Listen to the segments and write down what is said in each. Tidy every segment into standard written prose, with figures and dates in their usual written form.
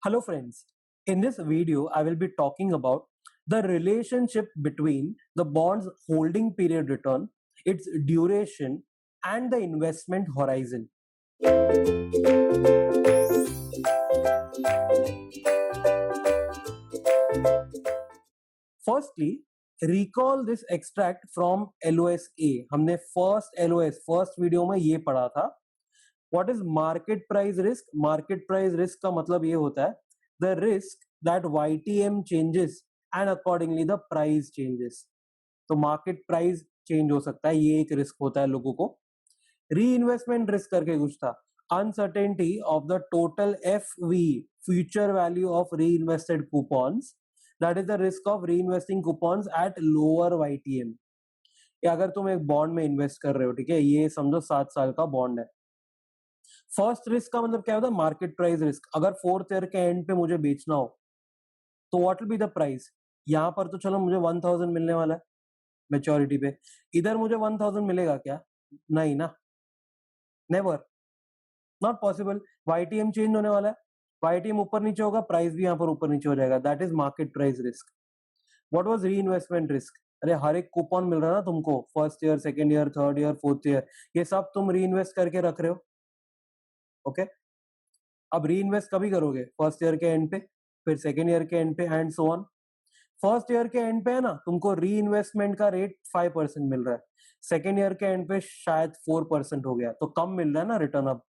Hello friends, in this video I will be talking about the relationship between the bond's holding period return, its duration and the investment horizon. Firstly, recall this extract from LOSA. हमने first video में ये पढ़ा था. What is market price risk? Market price risk का मतलब ये होता है the risk that YTM changes and accordingly the price changes. तो market price change हो सकता है, ये एक risk होता है लोगों को. Reinvestment risk करके कुछ था, uncertainty of the total FV, future value of reinvested coupons, that is the risk of reinvesting coupons at lower YTM. या अगर तुम एक बॉन्ड में इन्वेस्ट कर रहे हो, ठीक है, ये समझो 7 साल का बॉन्ड है. फर्स्ट रिस्क का मतलब क्या होता है? Market price risk. अगर फोर्थ ईयर के एंड पे मुझे बेचना हो तो what will be the price? यहाँ पर तो चलो मुझे 1000 मिलने वाला है मेच्योरिटी पे. इधर मुझे 1000 मिलेगा क्या? नहीं ना, never, not possible. YTM change होने वाला है, वाईटीएम ऊपर नीचे होगा, प्राइस भी यहाँ पर ऊपर नीचे हो जाएगा. That is market price risk. What was री इन्वेस्टमेंट रिस्क? अरे हर एक कूपन मिल रहा है ना तुमको, first year, second year, third year, fourth year, ये सब तुम री इन्वेस्ट करके रख रहे हो. ओके अब री इन्वेस्ट कभी करोगे? फर्स्ट ईयर के एंड पे, फिर सेकेंड ईयर के एंड पे and so on. First year के एंड पे है ना, तुमको री इन्वेस्टमेंट का रेट 5% मिल रहा है. सेकेंड ईयर के एंड पे शायद 4% हो गया, तो कम मिल रहा है ना रिटर्न अब.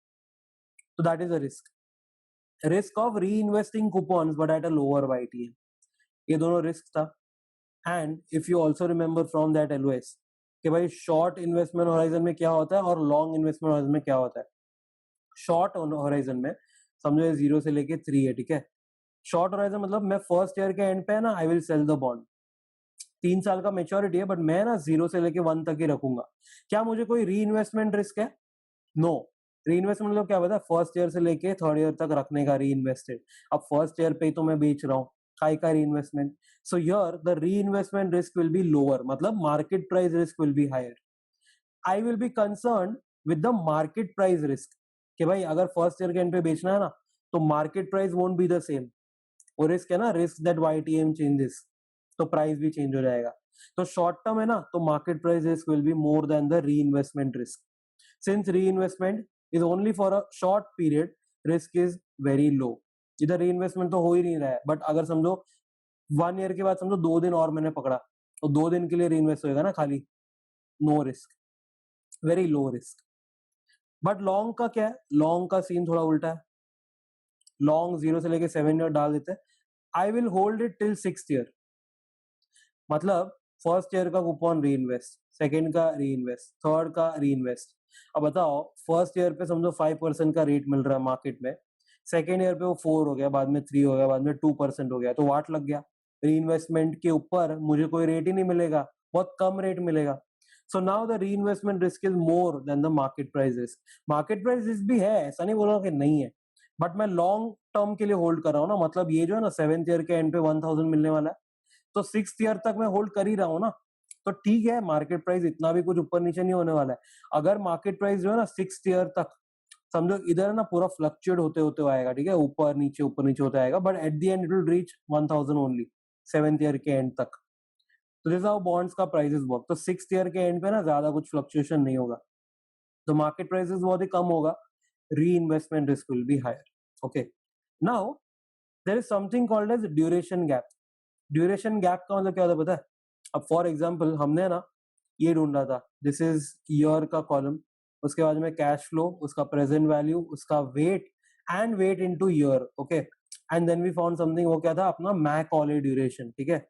तो that is a risk of री investing coupons but at a lower YTM. ये दोनों रिस्क था. And if you also remember from that LOS कि भाई शॉर्ट इन्वेस्टमेंट होराइजन में क्या होता है और लॉन्ग इन्वेस्टमेंट होराइजन में क्या होता है. शॉर्ट होराइजन में समझो ये 0 से लेके 3 है, ठीक है. शॉर्ट होराइजन मतलब मैं फर्स्ट ईयर के एंड पे है ना, I will sell the bond. 3 साल का मेच्योरिटी है, बट मैं ना 0 से लेके 1 तक ही रखूंगा. क्या मुझे कोई री इन्वेस्टमेंट रिस्क है? नो. री इन्वेस्टमेंट मतलब क्या पता है? फर्स्ट ईयर से लेके थर्ड ईयर तक रखने का री इन्वेस्टेड. अब फर्स्ट ईयर पे ही तो मैं बेच रहा हूँ, काय का reinvestment. So here the री investment risk will be lower, मतलब market price risk will be higher. I will be concern with the market price risk कि भाई अगर फर्स्ट ईयर के एंड पे बेचना है ना, तो market price won't be the same. वो रिस्क है ना, रिस्क दैट YTM चेंजेस, तो प्राइस भी चेंज हो जाएगा. तो शॉर्ट टर्म है ना, तो market price risk will be more than the री इन्वेस्टमेंट रिस्क. सिंस री investment is only for a short period, risk is very low. इधर री इन्वेस्टमेंट तो हो ही नहीं रहा है, बट अगर समझो 1 ईयर के बाद समझो 2 दिन और मैंने पकड़ा, तो 2 दिन के लिए री इन्वेस्ट होएगा ना खाली. No risk, very low risk. But long का क्या है? लॉन्ग का सीन थोड़ा उल्टा है. लॉन्ग 0 से लेके 7 ईयर डाल देते हैं. I will hold it till 6th year. मतलब फर्स्ट ईयर का कूपन री इन्वेस्ट, सेकेंड का री इन्वेस्ट, थर्ड का री इन्वेस्ट. अब बताओ, फर्स्ट ईयर पे समझो 5% का रेट मिल रहा है मार्केट में, सेकेंड ईयर पे वो 4 हो गया, बाद में 3 हो गया, बाद में 2% हो गया, तो वाट लग गया. री इन्वेस्टमेंट के ऊपर मुझे कोई रेट ही नहीं मिलेगा, बहुत कम रेट मिलेगा. सो नाउ द री investment risk is more than the market price risk. Market price risk भी है, ऐसा नहीं बोल रहा कि नहीं है, बट मैं लॉन्ग टर्म के लिए होल्ड कर रहा हूँ ना. मतलब ये जो है ना, 7th ईयर के एंड पे 1000 मिलने वाला है, तो 6th ईयर तक मैं होल्ड कर ही रहा हूँ ना. तो ठीक है, मार्केट प्राइस इतना भी कुछ ऊपर नीचे नहीं होने वाला है. अगर मार्केट प्राइस जो है ना 6th ईयर तक, समझो इधर है ना, पूरा फ्लक्चुएट होते होते आएगा, ठीक है, ऊपर नीचे होता आएगा, but at the end it will reach 1000 only 7th year के एंड तक. तो दिस हाउ बॉन्ड्स का प्राइसेस वर्क. तो 6th ईयर के एंड पे ना ज्यादा कुछ फ्लक्चुएशन नहीं होगा, तो मार्केट प्राइसेस बहुत ही कम होगा. Re investment risk will be higher. Okay, now there is something called as duration gap. Duration gap का मतलब क्या होता है पता है? अब फॉर एग्जाम्पल हमने ना ये ढूंढा था, दिस इज ईयर का कॉलम, उसके बाद में कैश फ्लो, उसका प्रेजेंट वैल्यू, उसका weight and weight into year. Okay, and then we found something, वो क्या था अपना मैकॉले ड्यूरेशन. ठीक है,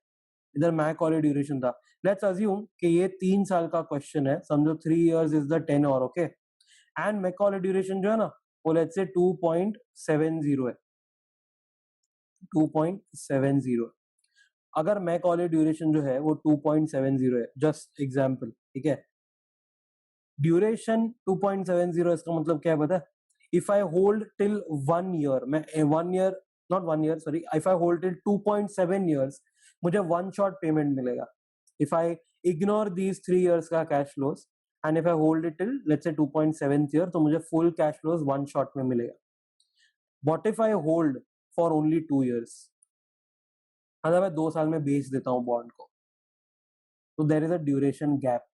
इधर मैकॉले ड्यूरेशन था. लेट्स अज्यूम कि ये 3 साल का क्वेश्चन है, समझो 3 इयर्स इज द 10 और. ओके, एंड मैकॉले ड्यूरेशन जो है ना, वो लेट्स से 2.70 है, 2.70. अगर मैकॉले ड्यूरेशन जो है वो 2.70 है, जस्ट एग्जाम्पल, ठीक है, ड्यूरेशन 2.70, इसका मतलब क्या है पता है? If I hold till 1 year, मैं 1 year, not 1 year, sorry, if I hold till 2.7 years, मुझे वन शॉट पेमेंट मिलेगा. If I ignore these 3 years का cash flows, and if I hold it till let's say 2.7 year, तो मुझे full cash flows one shot में मिलेगा. What if I hold for only 2 years, मतलब मैं 2 साल में बेच देता हूँ बॉन्ड को, तो there is a duration gap.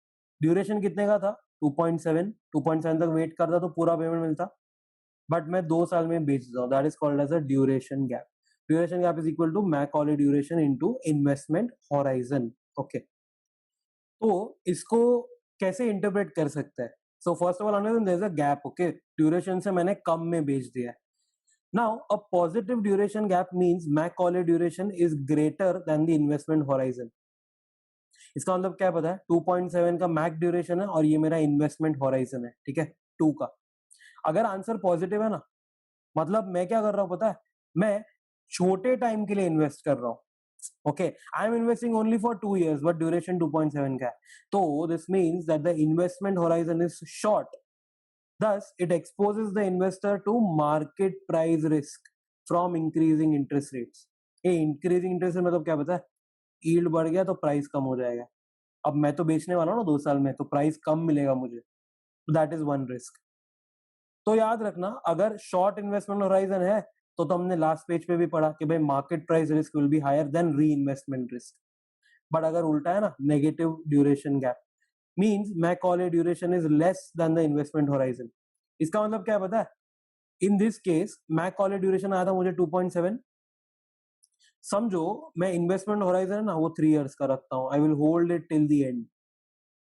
Duration कितने का था? 2.7 तक वेट करता तो पूरा पेमेंट मिलता, बट मैं 2 साल में बेच देता हूँ, that is called as a duration gap. Duration gap is equal to Macaulay duration into investment horizon. Okay, तो इसको कैसे इंटरप्रेट कर सकते हैं? So first of all understand there is a gap, okay, duration से मैंने कम में बेच दिया है। Now a positive duration gap means Macaulay duration is greater than the investment horizon. इसका मतलब क्या पता है? 2.7 का मैक ड्यूरेशन है और ये मेरा इन्वेस्टमेंट होराइजन है, ठीक है, 2 का। अगर आंसर पॉजिटिव है ना, मतलब मैं क्या कर रहा हूं पता है? मैं छोटे टाइम के लिए इन्वेस्ट कर रहा हूं। Okay, I am investing only for 2 years but duration 2.7 का है, तो this means that the investment horizon is short, thus it exposes the investor to market price risk from increasing interest rates। ये increasing interest rate मतलब क्या पता है? Yield बढ़ गया तो प्राइस कम हो जाएगा। अब मैं तो बेचने वाला हूँ ना 2 साल में, तो प्राइस कम मिलेगा मुझे, दैट इज वन रिस्क। तो याद रखना, अगर शॉर्ट इन्वेस्टमेंट होराइजन है तो हमने लास्ट पेज पे भी पढ़ा कि भाई market price risk will be higher than re investment risk. But अगर उल्टा है ना, negative duration gap means Macaulay duration is less than the investment horizon. इसका मतलब क्या है पता है? In this case Macaulay duration आया था मुझे 2.7, समझो मैं इन्वेस्टमेंट होराइजन है ना वो 3 years का रखता हूँ, I will hold it till the end.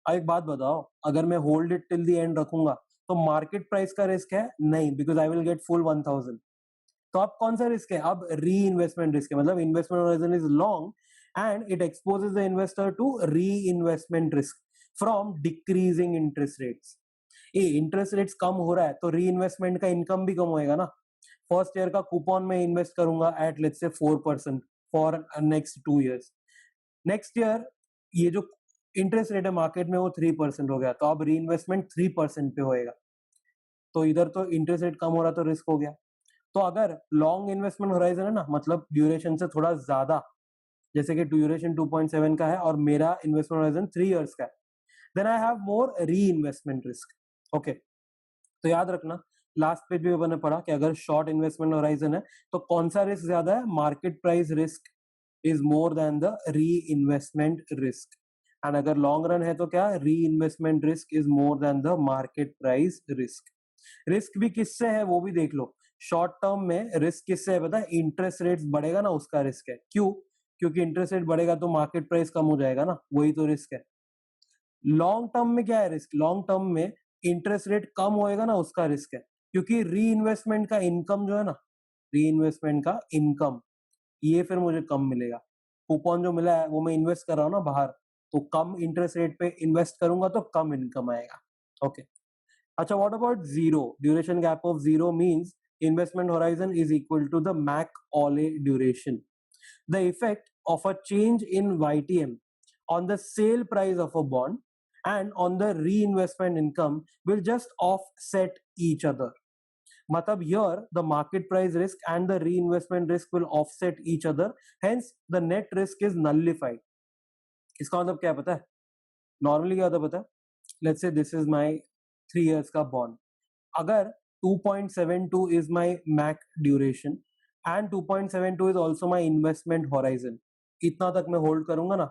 अब एक बात बताओ, अगर मैं hold it till the end रखूंगा तो मार्केट प्राइस का रिस्क है? नहीं, because I will get full 1000। तो अब कौन सा रिस्क है? अब री इन्वेस्टमेंट रिस्क है, मतलब investment horizon is long and it exposes the investor to re investment risk from decreasing interest rates. ये इंटरेस्ट रेट्स कम हो रहा है तो री इन्वेस्टमेंट का इनकम भी कम होएगा ना। फर्स्ट ईयर का कूपन में इन्वेस्ट करूंगा at let's say 4% for next 2 years, next year ये जो इंटरेस्ट रेट है मार्केट में वो 3% हो गया, तो अब री इन्वेस्टमेंट 3% पे होएगा, तो इधर तो इंटरेस्ट रेट कम हो रहा तो रिस्क हो गया। तो अगर लॉन्ग इन्वेस्टमेंट होराइजन है ना, मतलब ड्यूरेशन से थोड़ा ज्यादा, जैसे कि ड्यूरेशन 2.7 का है और मेरा इन्वेस्टमेंट होराइजन 3 years का है, देन आई हैव मोर री इन्वेस्टमेंट रिस्क। ओके, तो याद रखना, लास्ट पेज भी मैंने पढ़ा कि अगर शॉर्ट इन्वेस्टमेंट होराइजन है तो कौन सा रिस्क ज्यादा है? Market price risk is more than the री इन्वेस्टमेंट रिस्क, एंड अगर लॉन्ग रन है तो क्या? री investment risk is more than the market price risk. Risk भी किससे है वो भी देख लो। शॉर्ट टर्म में रिस्क किससे है पता है? इंटरेस्ट रेट्स बढ़ेगा ना उसका रिस्क है। क्यों? क्योंकि इंटरेस्ट रेट बढ़ेगा तो मार्केट प्राइस कम हो जाएगा ना, वही तो रिस्क है। लॉन्ग टर्म में क्या है रिस्क? लॉन्ग टर्म में इंटरेस्ट रेट कम होएगा ना उसका रिस्क है, क्योंकि री इन्वेस्टमेंट का इनकम जो है ना, री इन्वेस्टमेंट का इनकम ये फिर मुझे कम मिलेगा। कूपन जो मिला है वो मैं इन्वेस्ट कर रहा हूँ ना बाहर, तो कम इंटरेस्ट रेट पे इन्वेस्ट करूंगा तो कम इनकम आएगा। ओके, अच्छा, what about zero? Duration gap of zero means investment horizon is equal to the Macaulay duration. The effect of a change in YTM on the sale price of a bond and on the reinvestment income will just offset each other. मतलब here the market price risk and the reinvestment risk will offset each other, hence the net risk is nullified। इसका मतलब क्या पता है? Normally क्या होता है पता है? Let's say this is my 3 years का बॉन्ड, अगर 2.72 is my mac duration and 2.72 is also my investment horizon, इतना तक मैं होल्ड करूंगा ना,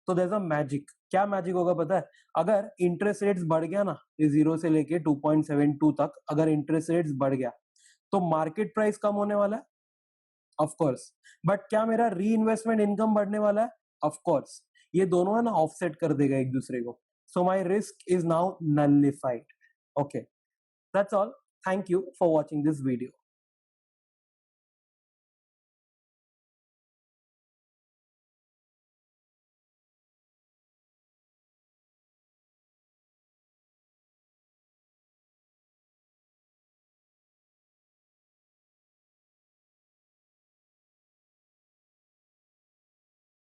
तो देयर इज अ मैजिक। क्या मैजिक होगा पता है? अगर इंटरेस्ट रेट्स बढ़ गया ना, ये 0 से लेके 2.72 तक अगर इंटरेस्ट रेट्स बढ़ गया तो मार्केट प्राइस कम होने वाला है, ऑफ कोर्स, बट क्या मेरा री इन्वेस्टमेंट इनकम बढ़ने वाला है? Of course. ये दोनों है ना ऑफसेट कर देगा एक दूसरे को, so my risk is now nullified. Okay, that's all. Thank you for watching this video.